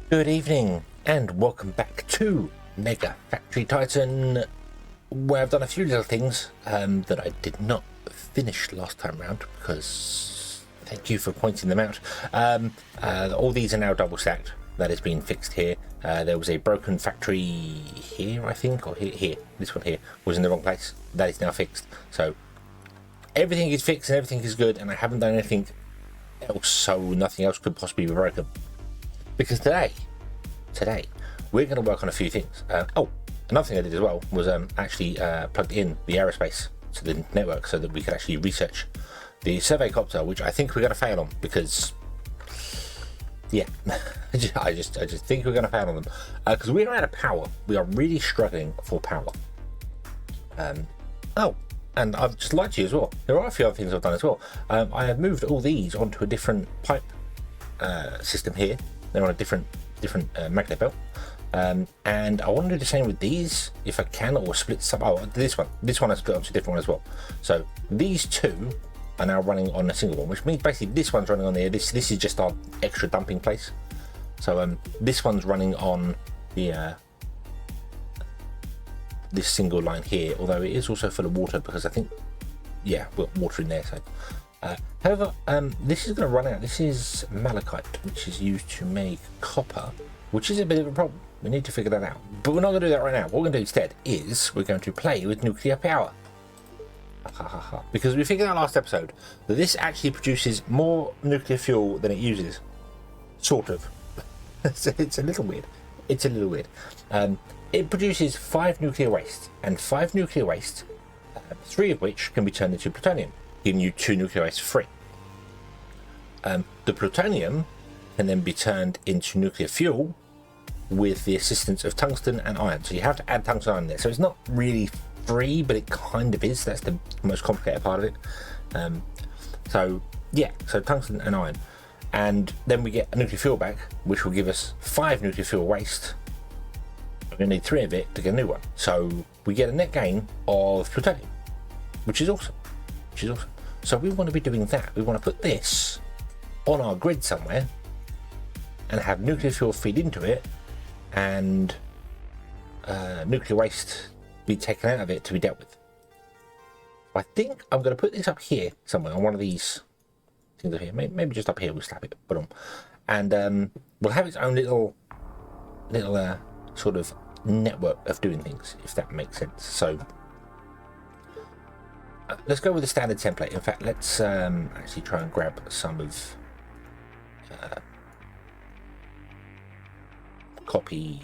Good evening and welcome back to MegaFactory Titan, where I've done a few little things that I did not finish last time round because thank you for pointing them out. All these are now double stacked. That has been fixed here. There was a broken factory here, I think, or here. This one here was in the wrong place. That is now fixed. So everything is fixed and everything is good, and I haven't done anything else, so nothing else could possibly be broken. Because today we're going to work on a few things. Another thing I did as well was actually plugged in the aerospace to the network so that we could actually research the survey copter, which I think we're going to fail on because, yeah, I just think we're going to fail on them because we're out of power. We are really struggling for power. And I've just lied to you as well. There are a few other things I've done as well. I have moved all these onto a different pipe system here. They're on a different magnet belt, and I want to do the same with these if I can, or split some. This one I split onto a different one as well. So these two are now running on a single one, which means basically this one's running on there. This is just our extra dumping place. So this one's running on the this single line here, although it is also full of water because I think, yeah, we've got water in there. So however, this is going to run out. This is malachite, which is used to make copper, which is a bit of a problem. We need to figure that out, but we're not going to do that right now. What we're going to do instead is we're going to play with nuclear power, because we figured out last episode that this actually produces more nuclear fuel than it uses, sort of. It's a little weird. It produces 5 nuclear waste, and 5 nuclear waste, 3 of which can be turned into plutonium, giving you 2 nuclear waste free. The plutonium can then be turned into nuclear fuel with the assistance of tungsten and iron. So you have to add tungsten and iron there. So it's not really free, but it kind of is. That's the most complicated part of it. So tungsten and iron. And then we get a nuclear fuel back, which will give us 5 nuclear fuel waste. We're going to need 3 of it to get a new one. So we get a net gain of plutonium, which is awesome. So we want to be doing that. We want to put this on our grid somewhere and have nuclear fuel feed into it and nuclear waste be taken out of it to be dealt with. I think I'm going to put this up here somewhere on one of these things up here. Maybe just up here we'll slap it, boom, and we'll have its own little sort of network of doing things, if that makes sense. So let's go with the standard template. In fact, let's actually try and grab some of copy.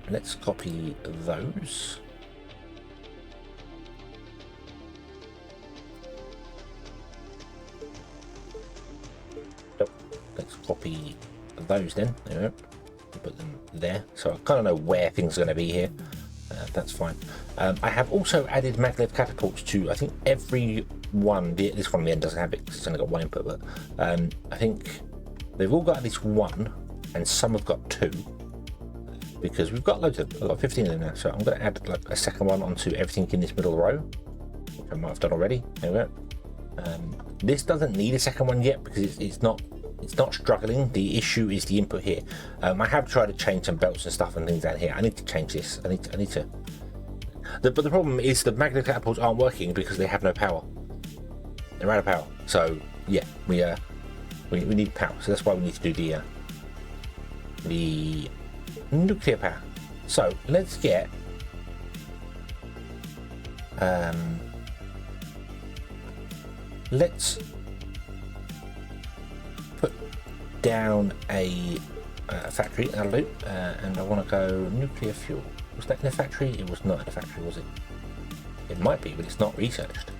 Let's copy those. Let's copy those then. There we go. Put them there. So I kind of know where things are going to be here. That's fine. I have also added maglev catapults to, I think, every one. This one at the end doesn't have it because it's only got 1 input, but I think they've all got at least 1, and some have got 2, because we've got loads of, I've got 15 of them now. So I'm going to add like a second one onto everything in this middle row, which I might have done already. There we go. This doesn't need a second one yet because it's not struggling. The issue is the input here. I have tried to change some belts and stuff and things down here. I need to change this. I need to. But the problem is the magnet catapults aren't working because they have no power. They're out of power. So yeah, we need power. So that's why we need to do the nuclear power. So let's get let's put down a factory, a loop, and I want to go nuclear fuel. Was that in a factory? It was not in a factory, was it? It might be, but it's not researched.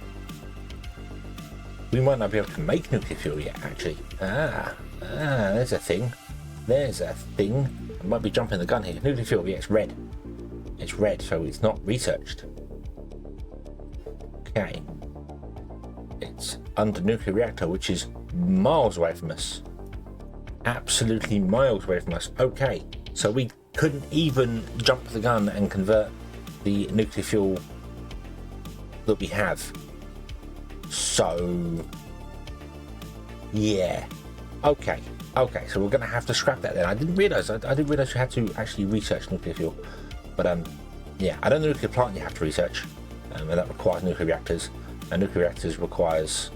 We might not be able to make nuclear fuel yet, actually. There's a thing. I might be jumping the gun here. Nuclear fuel, yeah, it's red. It's red, so it's not researched. Okay. It's under nuclear reactor, which is miles away from us. Absolutely miles away from us. Okay, so we couldn't even jump the gun and convert the nuclear fuel that we have. So yeah, okay, Okay, so we're going to have to scrap that then. I didn't realise. I didn't realise you had to actually research nuclear fuel. But yeah, I don't know nuclear plant you have to research, and that requires nuclear reactors. And nuclear reactors requires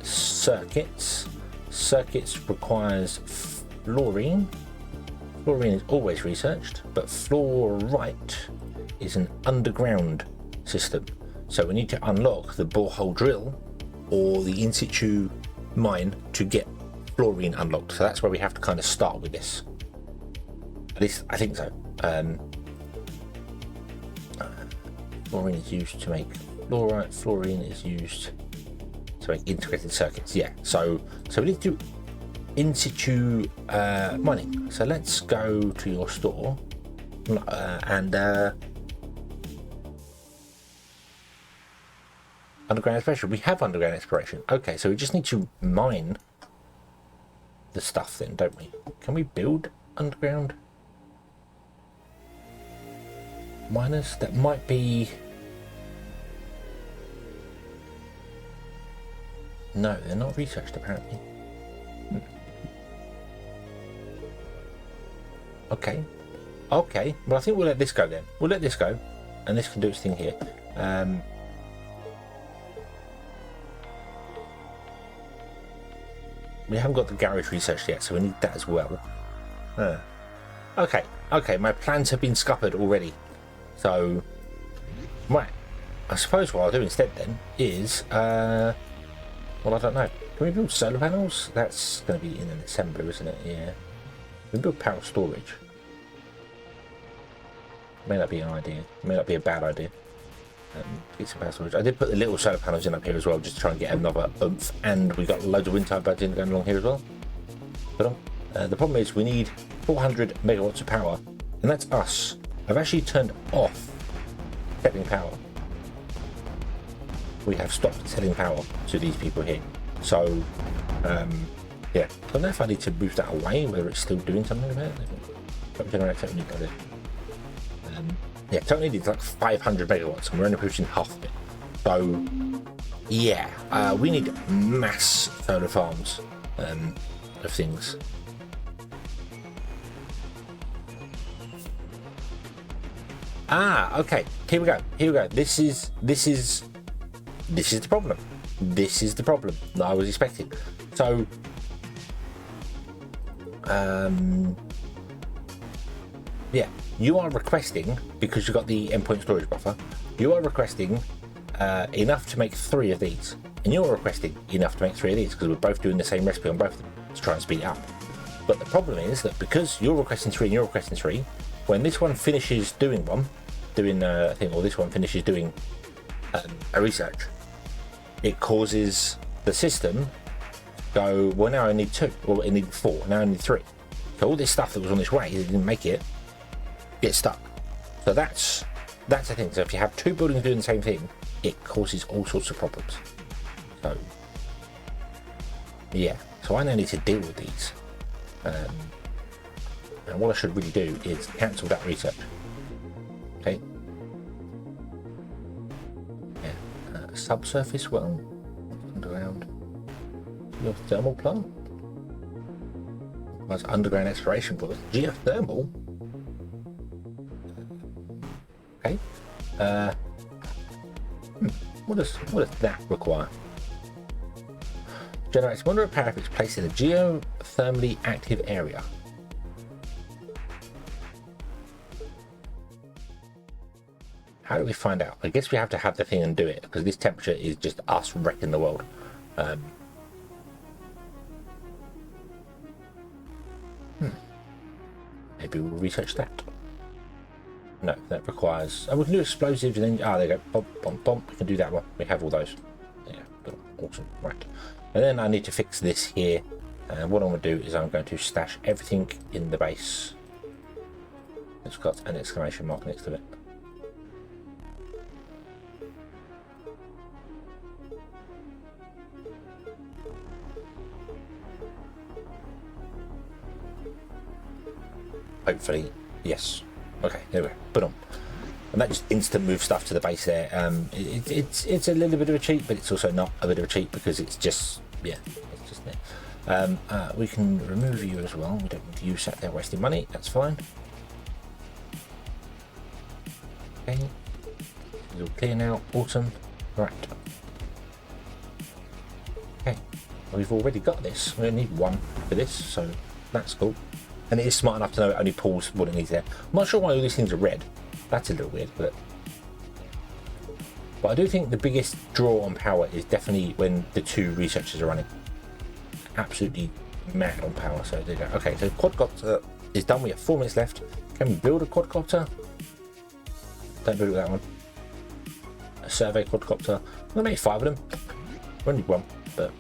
circuits. Circuits requires fluorine. Fluorine is always researched, but fluorite is an underground system. So we need to unlock the borehole drill or the in situ mine to get fluorine unlocked. So that's where we have to kind of start with this. At least I think so. Fluorine is used to make fluorite. Fluorine is used to make integrated circuits. Yeah. So we need to do in situ mining. So let's go to your store and underground exploration. We have underground exploration. Okay, so we just need to mine the stuff then, don't we? Can we build underground miners? That might be... No, they're not researched apparently. Okay. Okay, well I think we'll let this go then. We'll let this go, and this can do its thing here. We haven't got the garage researched yet, so we need that as well. Okay, okay, my plans have been scuppered already. So, right, I suppose what I'll do instead then is, well, I don't know. Can we build solar panels? That's going to be in an assembler, isn't it? Yeah. We build power storage. May not be an idea. May not be a bad idea. Get some power storage. I did put the little solar panels in up here as well, just to try and get another oomph. And we got loads of wind turbines going along here as well. But the problem is we need 400 megawatts of power, and that's us. I've actually turned off setting power. We have stopped setting power to these people here. So, yeah, I don't know if I need to move that away, whether it's still doing something about it. Generate totally need it. Yeah, totally needs like 500 megawatts, and we're only producing half of it. So, yeah, we need mass solar farms of things. Ah, okay. Here we go. Here we go. This is the problem. This is the problem that I was expecting. So, yeah, you are requesting, because you've got the endpoint storage buffer, you are requesting enough to make 3 of these, and you're requesting enough to make 3 of these because we're both doing the same recipe on both of them to try and speed it up. But the problem is that because you're requesting 3 and you're requesting 3, when this one finishes doing a thing, or this one finishes doing a research, it causes the system to go, well, now I need 2, or it needed 4, now I need 3. So all this stuff that was on its way, it didn't make it, gets stuck. So that's the thing. So if you have 2 buildings doing the same thing, it causes all sorts of problems. So yeah, so I now need to deal with these. And what I should really do is cancel that research. Okay. Yeah. Subsurface well. Underground. Geothermal plant. That's underground exploration for us. Geothermal. Okay. What does that require? Generates moderate power if it's placed in a geothermally active area. How do we find out? I guess we have to have the thing and do it, because this temperature is just us wrecking the world. Maybe we'll research that. No, that requires... Oh, we can do explosives and then... Ah, there you go. Bump, bump, bump. We can do that one. We have all those. Yeah, awesome. Right. And then I need to fix this here. And what I'm going to do is I'm going to stash everything in the base. It's got an exclamation mark next to it. Hopefully, yes. Okay, there we go. Put on. And that just instant moves stuff to the base there. It's a little bit of a cheat, but it's also not a bit of a cheat because it's just, yeah, it's just there. We can remove you as well. We don't need to use that there wasting money. That's fine. Okay. It's all clear now. Awesome. Right. Okay. We've already got this. We only need one for this, so that's cool. And it is smart enough to know it only pulls what it needs there. I'm not sure why all these things are red. That's a little weird, but I do think the biggest draw on power is definitely when the two researchers are running. Absolutely mad on power. So there you go. Okay, so quadcopter is done. We have 4 minutes left. Can we build a quadcopter? Don't build that one. A survey quadcopter. I'm gonna make 5 of them. We only need 1, but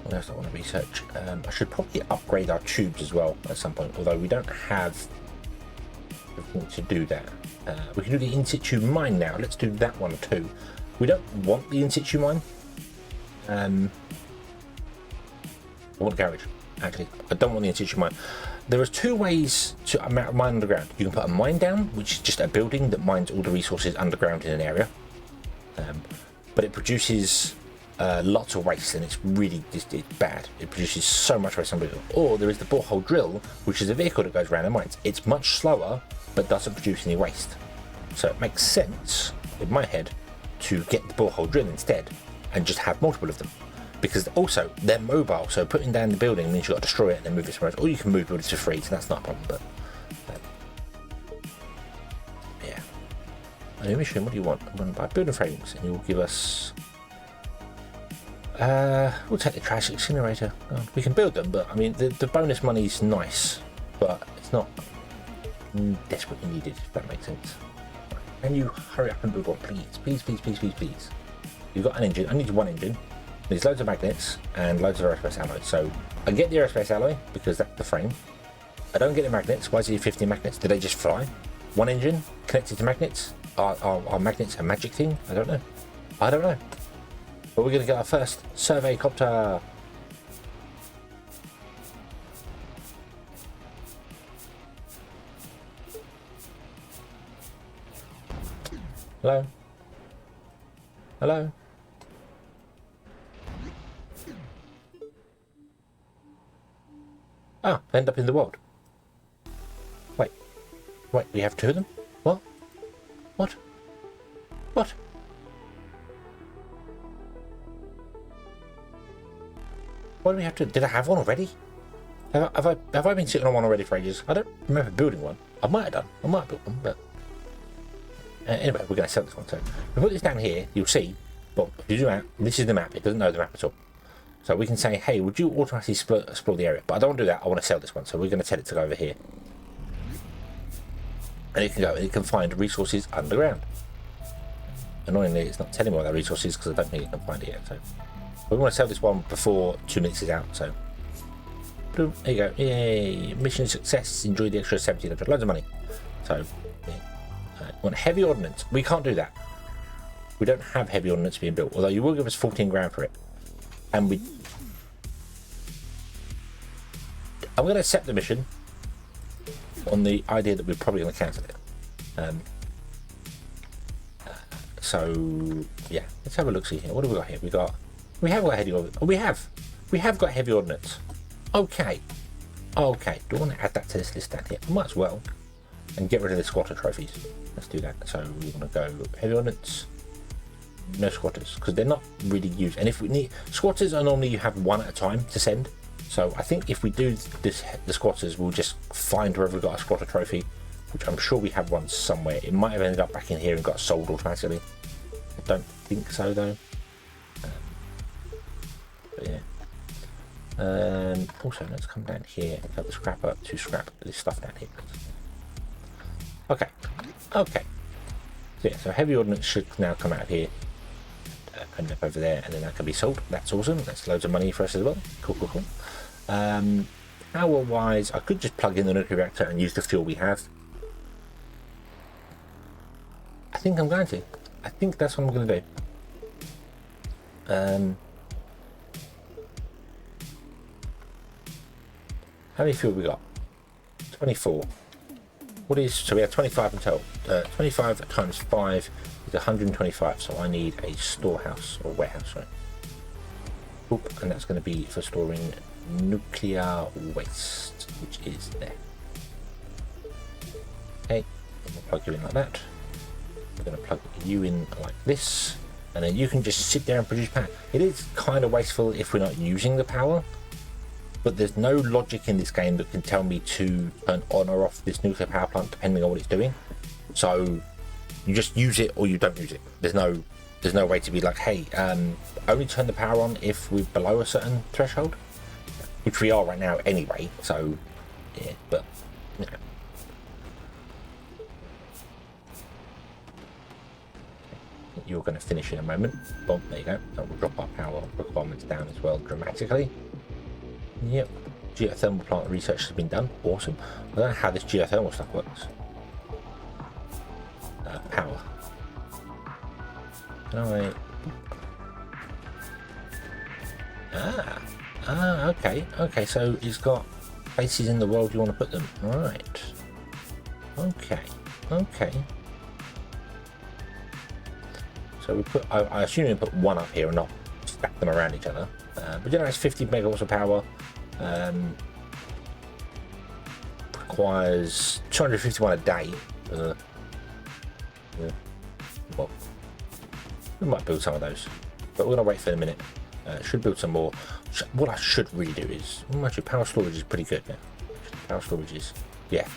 what else do I want to research? I should probably upgrade our tubes as well at some point, although we don't have everything to do that. We can do the in-situ mine now. Let's do that one too. We don't want the in-situ mine. I want a garage, actually. I don't want the in-situ mine. There is 2 ways to mine underground. You can put a mine down, which is just a building that mines all the resources underground in an area. But it produces lots of waste, and it's really it's bad. It produces so much waste. Or there is the borehole drill, which is a vehicle that goes around and mines. It's much slower, but doesn't produce any waste. So it makes sense in my head to get the borehole drill instead, and just have multiple of them, because also they're mobile. So putting down the building means you've got to destroy it and then move it somewhere else. Or you can move buildings for free, so that's not a problem. But yeah. A new mission. What do you want? I'm going to buy building frames, and you'll give us. We'll take the trash incinerator. Oh, we can build them, but I mean the bonus money is nice, but it's not desperately needed, if that makes sense. Can you hurry up and build one, please? Please, please, please, please, please. You've got an engine. I need 1 engine. There's loads of magnets and loads of aerospace alloy. So I get the aerospace alloy because that's the frame. I don't get the magnets. Why is it 50 magnets? Did they just fly? 1 engine connected to magnets? Are magnets a magic thing? I don't know. I don't know. But we're going to get our first survey copter. Hello? Hello? Ah, end up in the world. Wait, we have 2 of them? What? What? What? Why do we have to? Did I have one already? Have I been sitting on one already for ages? I don't remember building one. I might have done. I might have built one, but anyway, we're going to sell this one. So if we put this down here, you'll see. Well, if you zoom out, this is the map. It doesn't know the map at all. So we can say, hey, would you automatically explore the area? But I don't want to do that. I want to sell this one. So we're going to tell it to go over here, and it can go and it can find resources underground. Annoyingly, it's not telling me what that resource is because I don't think it can find it yet. So we want to sell this one before 2 minutes is out. So boom, there you go. Yay! Mission success. Enjoy the extra 1,700. Loads of money. So yeah. Want heavy ordnance? We can't do that. We don't have heavy ordnance being built. Although you will give us 14 grand for it, and we. I'm going to accept the mission on the idea that we're probably going to cancel it. So yeah, let's have a look. See here. What have we got here? We have got heavy ordnance. Oh, we have got heavy ordnance. Okay. Do I want to add that to this list down here? I might as well, and get rid of the squatter trophies. Let's do that. So we want to go heavy ordnance. No squatters, because they're not really used. And if we need squatters, are normally you have 1 at a time to send. So I think if we do this, the squatters, we'll just find wherever we got a squatter trophy, which I'm sure we have one somewhere. It might have ended up back in here and got sold automatically. I don't think so though. But yeah. Also, let's come down here and have the scrapper to scrap this stuff down here. Okay. So yeah, so heavy ordnance should now come out of here. End up over there, and then that can be sold. That's awesome. That's loads of money for us as well. Cool. Power wise, I could just plug in the nuclear reactor and use the fuel we have. I think I'm going to. I think that's what I'm going to do. How many fuel we got? 24. What is, so we have 25 in total. 25 times 5 is 125, so I need a storehouse, or warehouse, sorry. Oop, and that's going to be for storing nuclear waste, which is there. Okay, and we'll plug you in like that. We're going to plug you in like this, and then you can just sit there and produce power. It is kind of wasteful if we're not using the power, but there's no logic in this game that can tell me to turn on or off this nuclear power plant depending on what it's doing. So you just use it or you don't use it. There's no way to be like, hey, only turn the power on if we're below a certain threshold, which we are right now anyway. So yeah, but you know. You're going to finish in a moment. Boom, there you go. That will drop our power requirements down as well dramatically. Yep, geothermal plant research has been done. Awesome. I don't know how this geothermal stuff works. Power. Can I... okay, so it's got places in the world you want to put them. Right. Okay. So we put, I assume we put one up here and not stack them around each other. But generates 50 megawatts of power. Requires 251 a day. Well, we might build some of those, but we're gonna wait for a minute. Should build some more. What I should really do is, actually, power storage is pretty good now. Power storage is, yeah,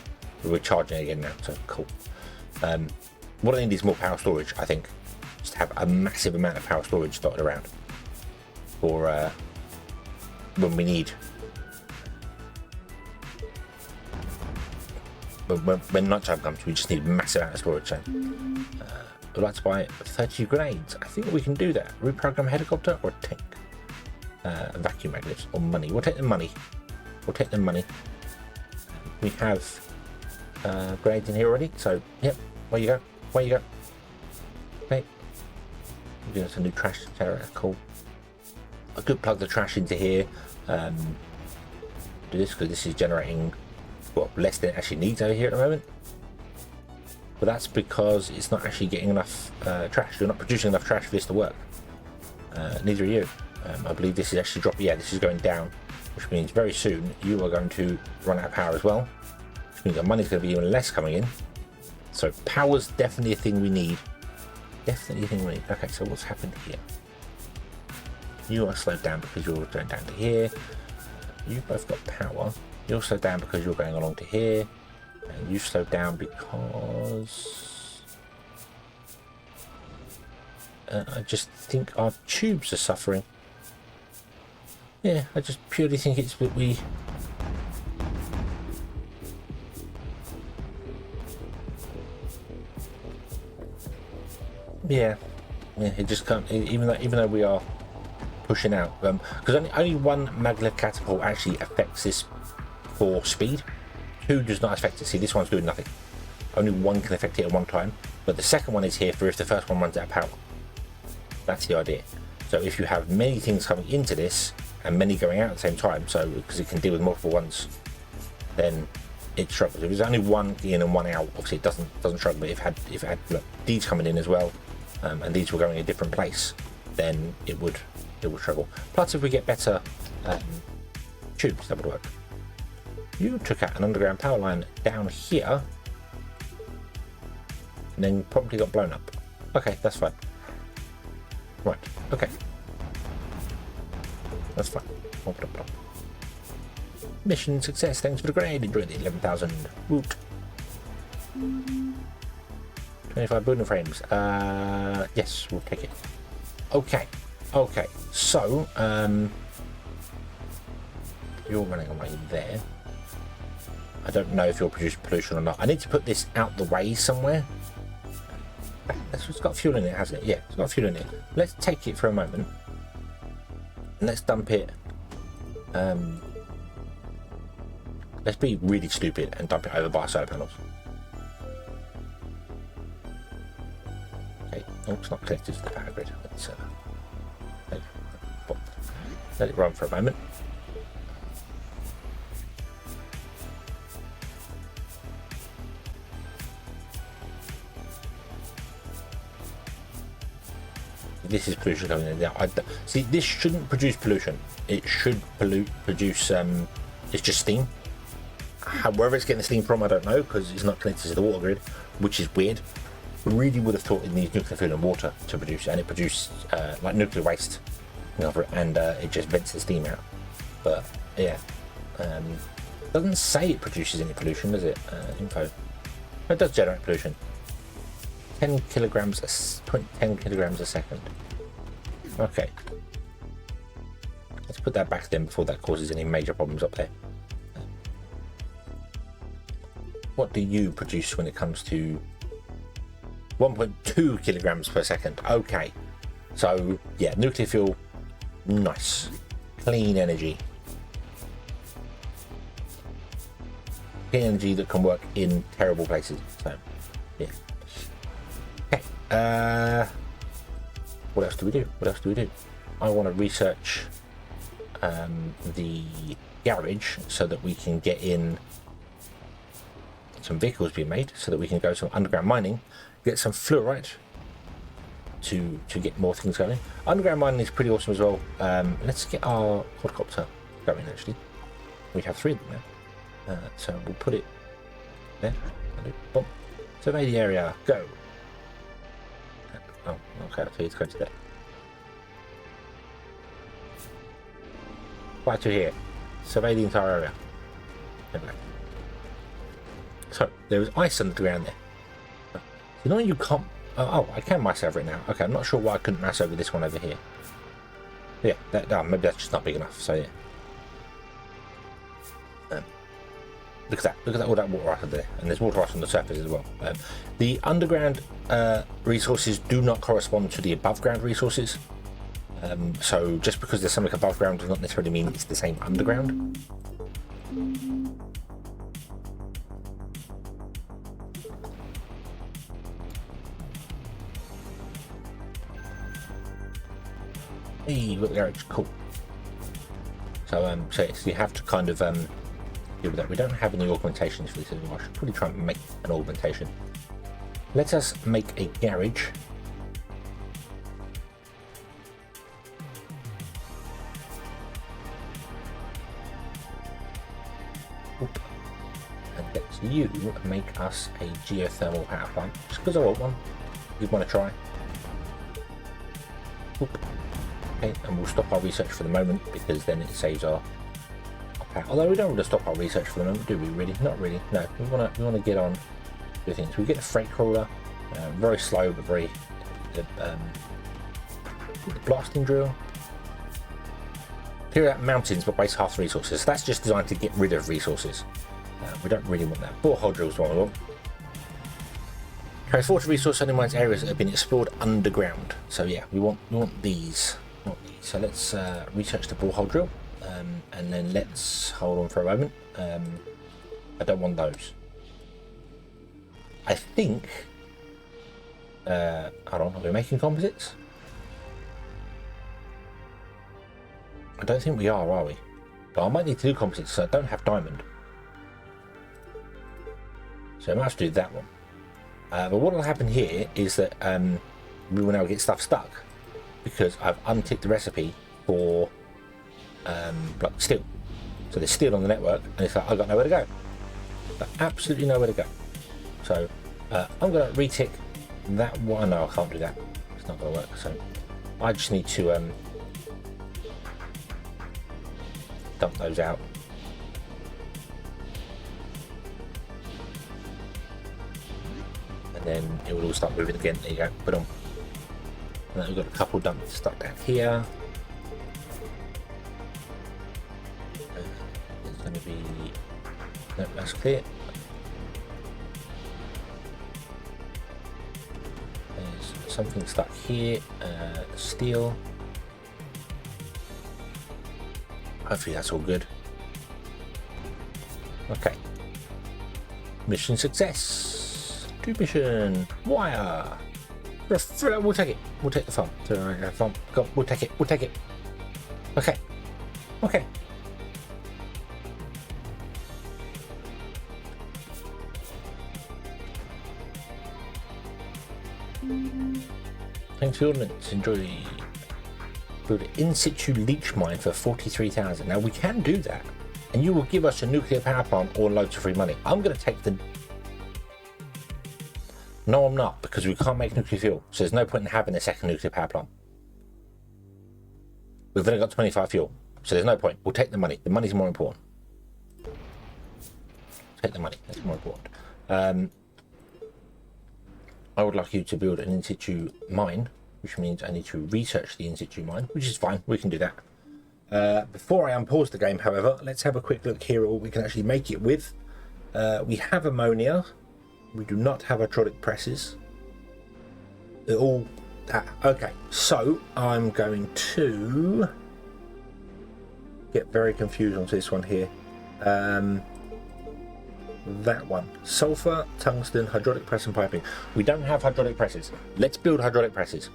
we're charging again now, so cool. What I need is more power storage, I think. Just have a massive amount of power storage dotted around for when we need. But when nighttime comes, we just need a massive amount of storage. So I'd like to buy 30 grenades. I think we can do that. Reprogram a helicopter or a tank. Vacuum magnets or money. We'll take the money. We have grenades in here already. So yep. Where you go? Okay. We're doing some new trash generator. Cool. I could plug the trash into here. Do this because this is generating less than it actually needs over here at the moment. But that's because it's not actually getting enough trash. You're not producing enough trash for this to work. Neither are you. I believe this is actually dropping. Yeah, this is going down, which means very soon you are going to run out of power as well. Which means the money's going to be even less coming in. So power's definitely a thing we need. Okay, so what's happened here? You are slowed down because you're going down to here. You've both got power. You're slowed down because you're going along to here. And you've slowed down because... I just think our tubes are suffering. Yeah, I just purely think it's that we... Yeah, it just can't, even though we are pushing out, because only one maglev catapult actually affects this for speed. Two does not affect it. See, this one's doing nothing. Only one can affect it at one time, but the second one is here for if the first one runs out of power. That's the idea. So if you have many things coming into this and many going out at the same time, so because it can deal with multiple ones, then it struggles. If there's only one in and one out, obviously it doesn't struggle. But if it had these coming in as well, and these were going a different place, then it would struggle. Plus, if we get better tubes, that would work. You took out an underground power line down here, and then probably got blown up. Okay, that's fine. Right. Okay, that's fine. Mission success. Thanks for the grade. Enjoy the 11,000 root. 25 building frames. Yes, we'll take it. Okay. So, you're running away there. I don't know if you're producing pollution or not. I need to put this out the way somewhere. It's got fuel in it, hasn't it? Yeah, it's got fuel in it. Let's take it for a moment. And let's dump it. Let's be really stupid and dump it over by solar panels. Okay, oh, it's not connected to the power grid. Let's let it run for a moment. this is pollution coming in. Now, see, this shouldn't produce pollution. It should produce. It's just steam. However, it's getting the steam from, I don't know, because it's not connected to the water grid, which is weird. Really would have thought it needs nuclear fuel and water to produce, and it produced like nuclear waste, and it just vents the steam out. But yeah, doesn't say it produces any pollution, does it? Info. It does generate pollution. 10 kilograms a second. Okay. Let's put that back then before that causes any major problems up there. What do you produce when it comes to 1.2 kilograms per second? Okay. So yeah, nuclear fuel, nice. Clean energy. Clean energy that can work in terrible places. So yeah. Okay. What else do we do? I want to research the garage so that we can get in some vehicles being made, so that we can go some underground mining, get some fluorite to get more things going. Underground mining is pretty awesome as well. Let's get our quadcopter going. Actually, we have 3 of them now, so we'll put it there. Boom. Survey the area. Go. Oh, okay. So it's going to there. Fly to here. Survey the entire area. There we go. So there is ice under the ground there. You know you can't. Oh, I can mouse over it now. Okay, I'm not sure why I couldn't mouse over this one over here. Yeah, maybe that's just not big enough. So yeah. Look at that! Look at that! All that water right under there, and there's water right on the surface as well. The underground resources do not correspond to the above ground resources. So just because there's something above ground does not necessarily mean it's the same underground. Hey, you got the garage, cool. So you have to kind of deal with that. We don't have any augmentations for this anymore. I should probably try and make an augmentation. Let us make a garage. Oop. And let's you make us a geothermal power plant. Just because I want one. You want to try. Oop. Okay, and we'll stop our research for the moment because then it saves our power. Although we don't want to stop our research for the moment, do we really? Not really. No, we want to get on with things. We get a freight crawler, very slow but very the blasting drill. Clear out mountains but waste half the resources. So that's just designed to get rid of resources. We don't really want that. Borehole drills what we want. Transport resource only mines areas that have been explored underground. So yeah, we want these. So let's research the borehole drill, and then let's hold on for a moment. I don't want those. I think. Hold on, are we making composites? I don't think we are we? But I might need to do composites, so I don't have diamond. So I might have to do that one. But what will happen here is that we will now get stuff stuck because I've unticked the recipe for like steel. So there's steel on the network, and it's like I've got nowhere to go. But absolutely nowhere to go. So I'm going to retick that one. No, I can't do that. It's not going to work. So I just need to dump those out. And then it will all start moving again. There you go. Put on. And then we've got a couple dumped stuck down here. It's going to be. No, that's clear. There's something stuck here. Steel. Hopefully that's all good. Okay. Mission success. 2 mission. Wire. We'll take it. We'll take the farm. Go, we'll take it. We'll take it. Okay. Okay. Thanks for the ordnance. Enjoy. Build an in-situ leech mine for 43,000. Now we can do that, and you will give us a nuclear power plant or loads of free money. I'm going to take the... No, I'm not, because we can't make nuclear fuel, so there's no point in having a second nuclear power plant. We've only got 25 fuel, so there's no point. We'll take the money. The money's more important. Take the money. That's more important. I would like you to build an in-situ mine, which means I need to research the in-situ mine, which is fine. We can do that. Before I unpause the game, however, let's have a quick look here at what we can actually make it with. We have ammonia. We do not have hydraulic presses. They're all... okay, so I'm going to get very confused on this one here. That one. Sulfur, tungsten, hydraulic press and piping. We don't have hydraulic presses. Let's build hydraulic presses.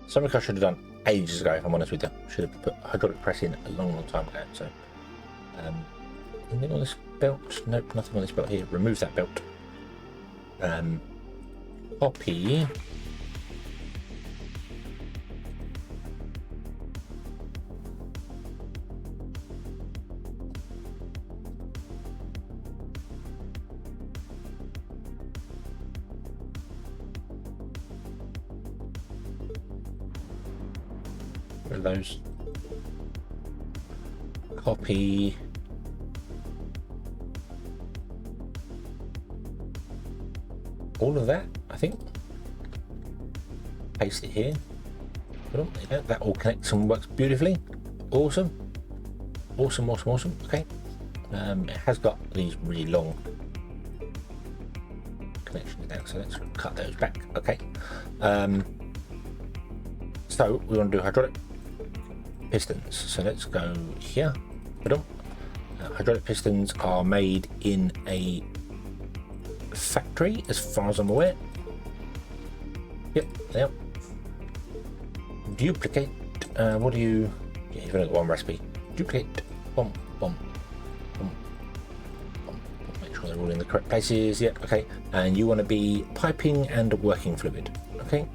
Something I should have done ages ago, if I'm honest with you. Should have put hydraulic press in a long time ago. So, anything on this belt? Nope, nothing on this belt here. Remove that belt. Copy. Those. Copy. All of that, I think. Paste it here. There you go. That all connects and works beautifully. Awesome. Awesome, awesome, awesome. Okay. It has got these really long connections now, so let's cut those back. Okay. So we want to do hydraulic pistons, so let's go here. Hydraulic pistons are made in a factory as far as I'm aware. Yep, yep. Duplicate. What do you... yeah, you've only got one recipe. Duplicate. Boom, boom, boom, boom. Make sure they're all in the correct places. Yep, okay. And you want to be piping and working fluid. Okay.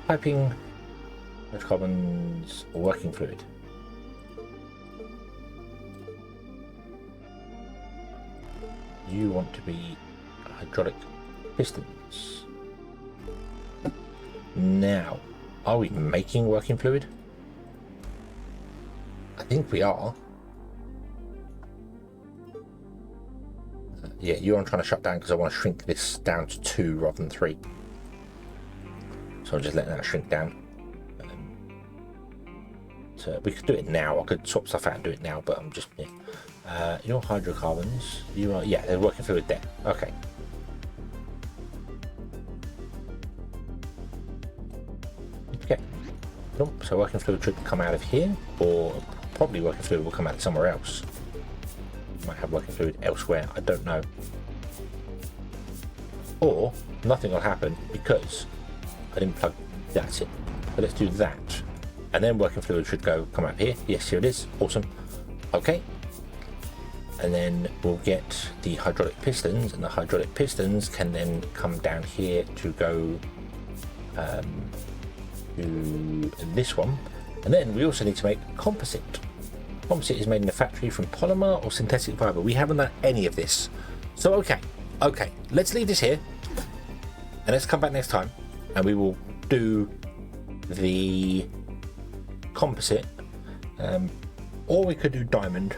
Piping, hydrocarbons, or working fluid. You want to be hydraulic pistons. Now, are we making working fluid? I think we are. Yeah, you're trying to shut down because I want to shrink this down to 2 rather than 3. So I'm just letting that shrink down. So we could do it now. I could swap stuff out and do it now, but I'm just... yeah. Your hydrocarbons, you are... yeah, they're working fluid there. Okay. Okay. So working fluid should come out of here, or probably working fluid will come out of somewhere else. Might have working fluid elsewhere, I don't know. Or nothing will happen because I didn't plug... that's it. So let's do that. And then working fluid should come out here. Yes, here it is. Awesome. Okay. And then we'll get the hydraulic pistons, and the hydraulic pistons can then come down here to go to this one. And then we also need to make composite. Composite is made in a factory from polymer or synthetic fiber. We haven't done any of this. So okay, let's leave this here and let's come back next time and we will do the composite, or we could do diamond,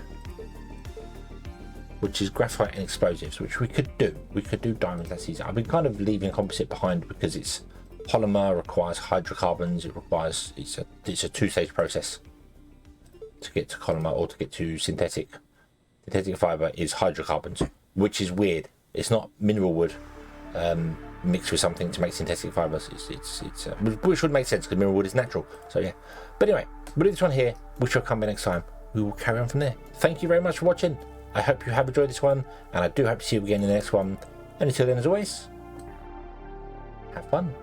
which is graphite and explosives, which we could do. We could do diamond, that's easy. I've been kind of leaving composite behind because it's polymer, requires hydrocarbons, it's a 2-stage process to get to polymer, or to get to synthetic fiber is hydrocarbons, which is weird. It's not mineral wood mixed with something to make synthetic fibers. Which would make sense because mineral wood is natural. So yeah. But anyway, we'll leave this one here. We shall come back next time. We will carry on from there. Thank you very much for watching. I hope you have enjoyed this one, and I do hope to see you again in the next one. And until then, as always, have fun.